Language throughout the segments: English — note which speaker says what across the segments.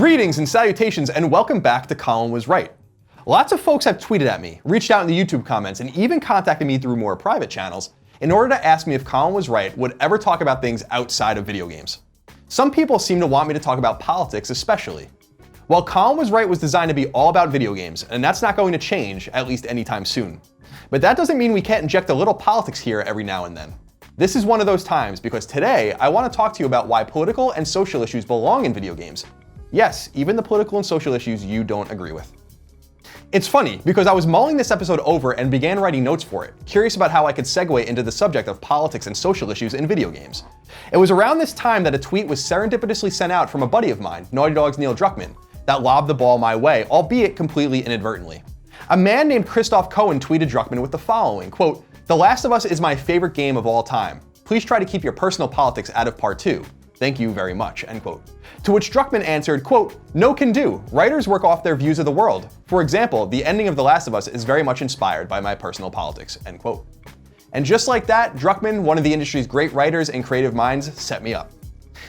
Speaker 1: Greetings and salutations and welcome back to Colin Was Right. Lots of folks have tweeted at me, reached out in the YouTube comments, and even contacted me through more private channels in order to ask me if Colin Was Right would ever talk about things outside of video games. Some people seem to want me to talk about politics especially. Well, Colin Was Right was designed to be all about video games, and that's not going to change, at least anytime soon. But that doesn't mean we can't inject a little politics here every now and then. This is one of those times because today I want to talk to you about why political and social issues belong in video games. Yes, even the political and social issues you don't agree with. It's funny because I was mulling this episode over and began writing notes for it, curious about how I could segue into the subject of politics and social issues in video games. It was around this time that a tweet was serendipitously sent out from a buddy of mine, Naughty Dog's Neil Druckmann, that lobbed the ball my way, albeit completely inadvertently. A man named Christoph Cohen tweeted Druckmann with the following, quote, "The Last of Us is my favorite game of all time. Please try to keep your personal politics out of part 2. Thank you very much," end quote. To which Druckmann answered, quote, "No can do. Writers work off their views of the world. For example, the ending of The Last of Us is very much inspired by my personal politics," end quote. And just like that, Druckmann, one of the industry's great writers and creative minds, set me up.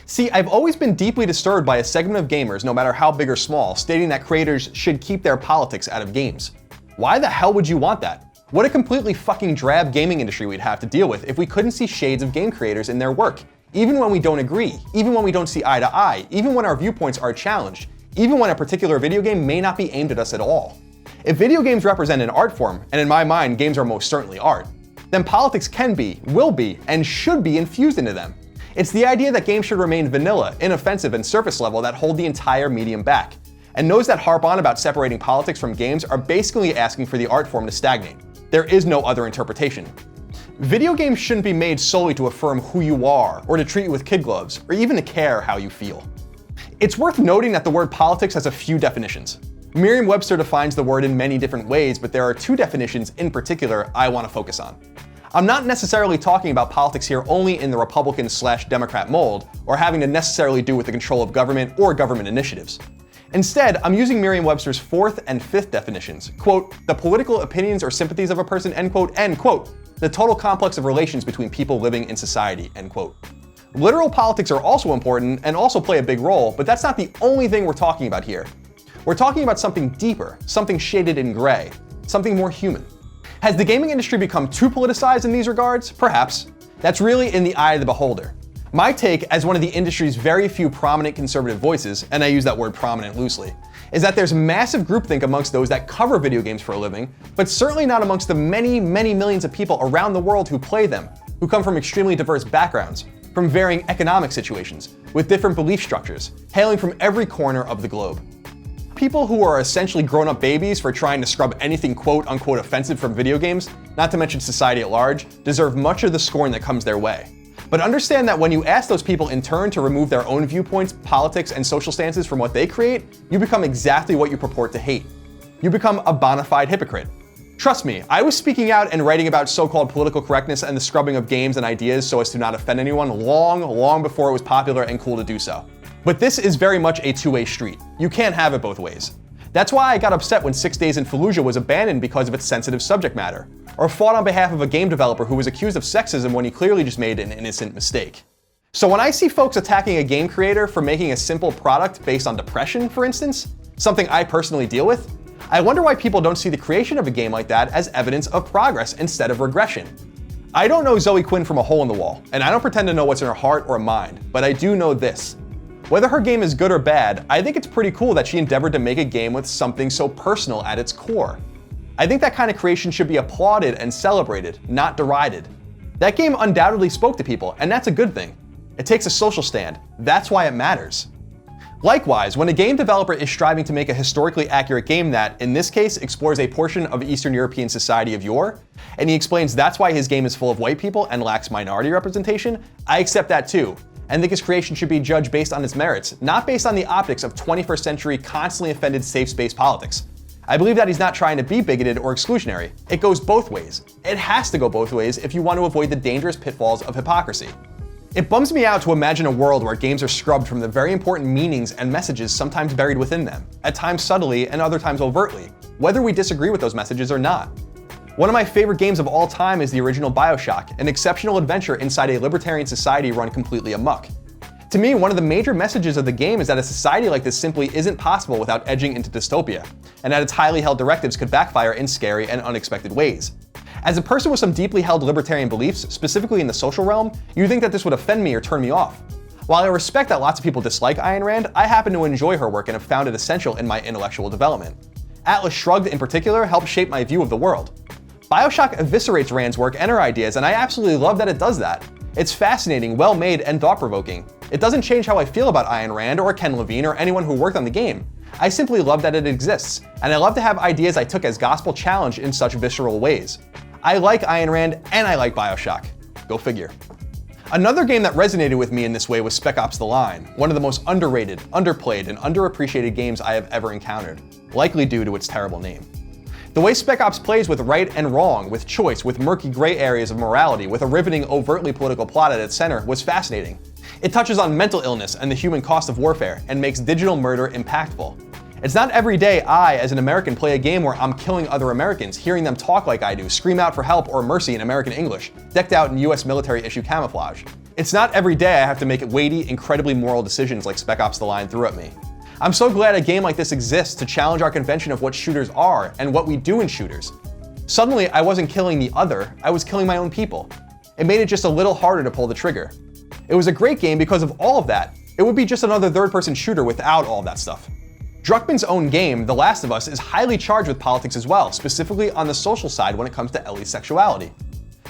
Speaker 1: See, I've always been deeply disturbed by a segment of gamers, no matter how big or small, stating that creators should keep their politics out of games. Why the hell would you want that? What a completely fucking drab gaming industry we'd have to deal with if we couldn't see shades of game creators in their work. Even when we don't agree, even when we don't see eye to eye, even when our viewpoints are challenged, even when a particular video game may not be aimed at us at all. If video games represent an art form, and in my mind games are most certainly art, then politics can be, will be, and should be infused into them. It's the idea that games should remain vanilla, inoffensive, and surface level that hold the entire medium back. And those that harp on about separating politics from games are basically asking for the art form to stagnate. There is no other interpretation. Video games shouldn't be made solely to affirm who you are, or to treat you with kid gloves, or even to care how you feel. It's worth noting that the word politics has a few definitions. Merriam-Webster defines the word in many different ways, but there are two definitions in particular I want to focus on. I'm not necessarily talking about politics here only in the Republican/Democrat mold, or having to necessarily do with the control of government or government initiatives. Instead, I'm using Merriam-Webster's fourth and fifth definitions, quote, "the political opinions or sympathies of a person," end quote, "the total complex of relations between people living in society," end quote. Literal politics are also important and also play a big role, but that's not the only thing we're talking about here. We're talking about something deeper, something shaded in gray, something more human. Has the gaming industry become too politicized in these regards? Perhaps. That's really in the eye of the beholder. My take, as one of the industry's very few prominent conservative voices, and I use that word prominent loosely, is that there's massive groupthink amongst those that cover video games for a living, but certainly not amongst the many, many millions of people around the world who play them, who come from extremely diverse backgrounds, from varying economic situations, with different belief structures, hailing from every corner of the globe. People who are essentially grown-up babies for trying to scrub anything quote-unquote offensive from video games, not to mention society at large, deserve much of the scorn that comes their way. But understand that when you ask those people in turn to remove their own viewpoints, politics, and social stances from what they create, you become exactly what you purport to hate. You become a bona fide hypocrite. Trust me, I was speaking out and writing about so-called political correctness and the scrubbing of games and ideas so as to not offend anyone long before it was popular and cool to do so. But this is very much a two-way street. You can't have it both ways. That's why I got upset when 6 Days in Fallujah was abandoned because of its sensitive subject matter, or fought on behalf of a game developer who was accused of sexism when he clearly just made an innocent mistake. So when I see folks attacking a game creator for making a simple product based on depression, for instance, something I personally deal with, I wonder why people don't see the creation of a game like that as evidence of progress instead of regression. I don't know Zoe Quinn from a hole in the wall, and I don't pretend to know what's in her heart or mind, but I do know this. Whether her game is good or bad, I think it's pretty cool that she endeavored to make a game with something so personal at its core. I think that kind of creation should be applauded and celebrated, not derided. That game undoubtedly spoke to people, and that's a good thing. It takes a social stand. That's why it matters. Likewise, when a game developer is striving to make a historically accurate game that, in this case, explores a portion of Eastern European society of yore, and he explains that's why his game is full of white people and lacks minority representation, I accept that too, and think his creation should be judged based on its merits, not based on the optics of 21st century constantly offended safe space politics. I believe that he's not trying to be bigoted or exclusionary. It goes both ways. It has to go both ways if you want to avoid the dangerous pitfalls of hypocrisy. It bums me out to imagine a world where games are scrubbed from the very important meanings and messages sometimes buried within them, at times subtly and other times overtly, whether we disagree with those messages or not. One of my favorite games of all time is the original BioShock, an exceptional adventure inside a libertarian society run completely amok. To me, one of the major messages of the game is that a society like this simply isn't possible without edging into dystopia, and that its highly held directives could backfire in scary and unexpected ways. As a person with some deeply held libertarian beliefs, specifically in the social realm, you'd think that this would offend me or turn me off. While I respect that lots of people dislike Ayn Rand, I happen to enjoy her work and have found it essential in my intellectual development. Atlas Shrugged in particular helped shape my view of the world. BioShock eviscerates Rand's work and her ideas, and I absolutely love that it does that. It's fascinating, well-made, and thought-provoking. It doesn't change how I feel about Ayn Rand or Ken Levine or anyone who worked on the game. I simply love that it exists, and I love to have ideas I took as gospel challenged in such visceral ways. I like Ayn Rand and I like BioShock. Go figure. Another game that resonated with me in this way was Spec Ops: The Line, one of the most underrated, underplayed, and underappreciated games I have ever encountered, likely due to its terrible name. The way Spec Ops plays with right and wrong, with choice, with murky gray areas of morality, with a riveting, overtly political plot at its center was fascinating. It touches on mental illness and the human cost of warfare, and makes digital murder impactful. It's not every day I, as an American, play a game where I'm killing other Americans, hearing them talk like I do, scream out for help or mercy in American English, decked out in US military issue camouflage. It's not every day I have to make weighty, incredibly moral decisions like Spec Ops: The Line threw at me. I'm so glad a game like this exists to challenge our convention of what shooters are and what we do in shooters. Suddenly, I wasn't killing the other, I was killing my own people. It made it just a little harder to pull the trigger. It was a great game because of all of that. It would be just another third-person shooter without all that stuff. Druckmann's own game, The Last of Us, is highly charged with politics as well, specifically on the social side when it comes to Ellie's sexuality.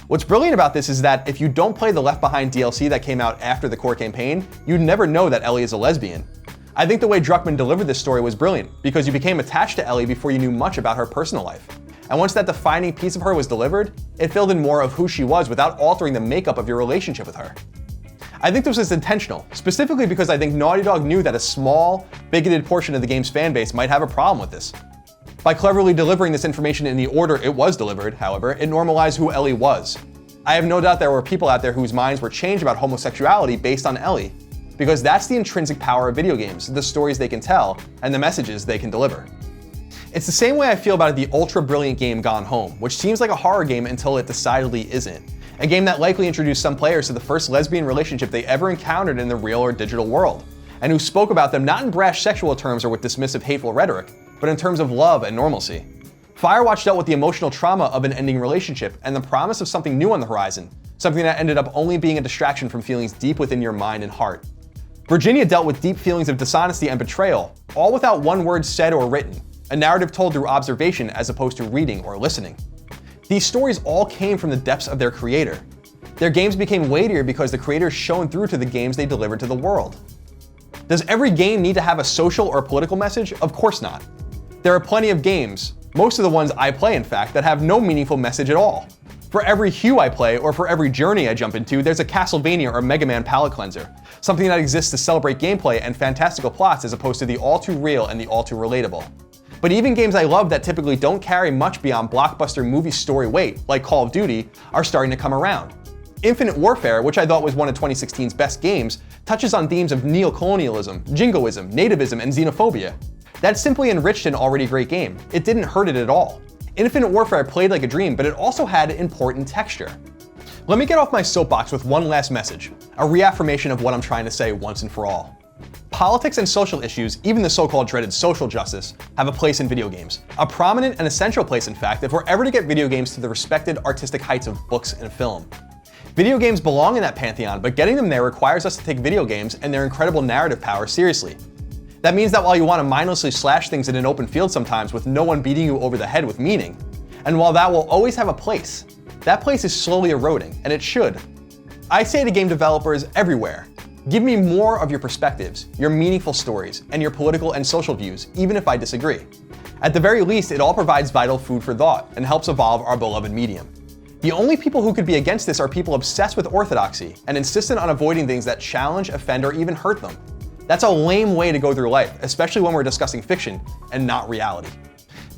Speaker 1: What's brilliant about this is that if you don't play the Left Behind DLC that came out after the core campaign, you'd never know that Ellie is a lesbian. I think the way Druckmann delivered this story was brilliant, because you became attached to Ellie before you knew much about her personal life. And once that defining piece of her was delivered, it filled in more of who she was without altering the makeup of your relationship with her. I think this was intentional, specifically because I think Naughty Dog knew that a small, bigoted portion of the game's fanbase might have a problem with this. By cleverly delivering this information in the order it was delivered, however, it normalized who Ellie was. I have no doubt there were people out there whose minds were changed about homosexuality based on Ellie, because that's the intrinsic power of video games, the stories they can tell, and the messages they can deliver. It's the same way I feel about the ultra-brilliant game Gone Home, which seems like a horror game until it decidedly isn't. A game that likely introduced some players to the first lesbian relationship they ever encountered in the real or digital world, and who spoke about them not in brash sexual terms or with dismissive, hateful rhetoric, but in terms of love and normalcy. Firewatch dealt with the emotional trauma of an ending relationship and the promise of something new on the horizon, something that ended up only being a distraction from feelings deep within your mind and heart. Virginia dealt with deep feelings of dishonesty and betrayal, all without one word said or written, a narrative told through observation as opposed to reading or listening. These stories all came from the depths of their creator. Their games became weightier because the creators shone through to the games they delivered to the world. Does every game need to have a social or political message? Of course not. There are plenty of games, most of the ones I play in fact, that have no meaningful message at all. For every hue I play or for every journey I jump into, there's a Castlevania or Mega Man palate cleanser, something that exists to celebrate gameplay and fantastical plots as opposed to the all too real and the all too relatable. But even games I love that typically don't carry much beyond blockbuster movie story weight, like Call of Duty, are starting to come around. Infinite Warfare, which I thought was one of 2016's best games, touches on themes of neocolonialism, jingoism, nativism, and xenophobia. That simply enriched an already great game. It didn't hurt it at all. Infinite Warfare played like a dream, but it also had important texture. Let me get off my soapbox with one last message, a reaffirmation of what I'm trying to say once and for all. Politics and social issues, even the so-called dreaded social justice, have a place in video games. A prominent and essential place, in fact, if we're ever to get video games to the respected artistic heights of books and film. Video games belong in that pantheon, but getting them there requires us to take video games and their incredible narrative power seriously. That means that while you want to mindlessly slash things in an open field sometimes with no one beating you over the head with meaning, and while that will always have a place, that place is slowly eroding, and it should. I say to game developers everywhere, give me more of your perspectives, your meaningful stories, and your political and social views, even if I disagree. At the very least, it all provides vital food for thought and helps evolve our beloved medium. The only people who could be against this are people obsessed with orthodoxy and insistent on avoiding things that challenge, offend, or even hurt them. That's a lame way to go through life, especially when we're discussing fiction and not reality.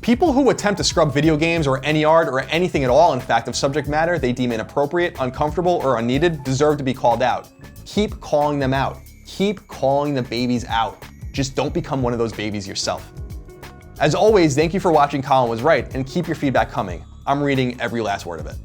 Speaker 1: People who attempt to scrub video games or any art or anything at all, in fact, of subject matter they deem inappropriate, uncomfortable, or unneeded deserve to be called out. Keep calling them out. Keep calling the babies out. Just don't become one of those babies yourself. As always, thank you for watching Colin Was Right, and keep your feedback coming. I'm reading every last word of it.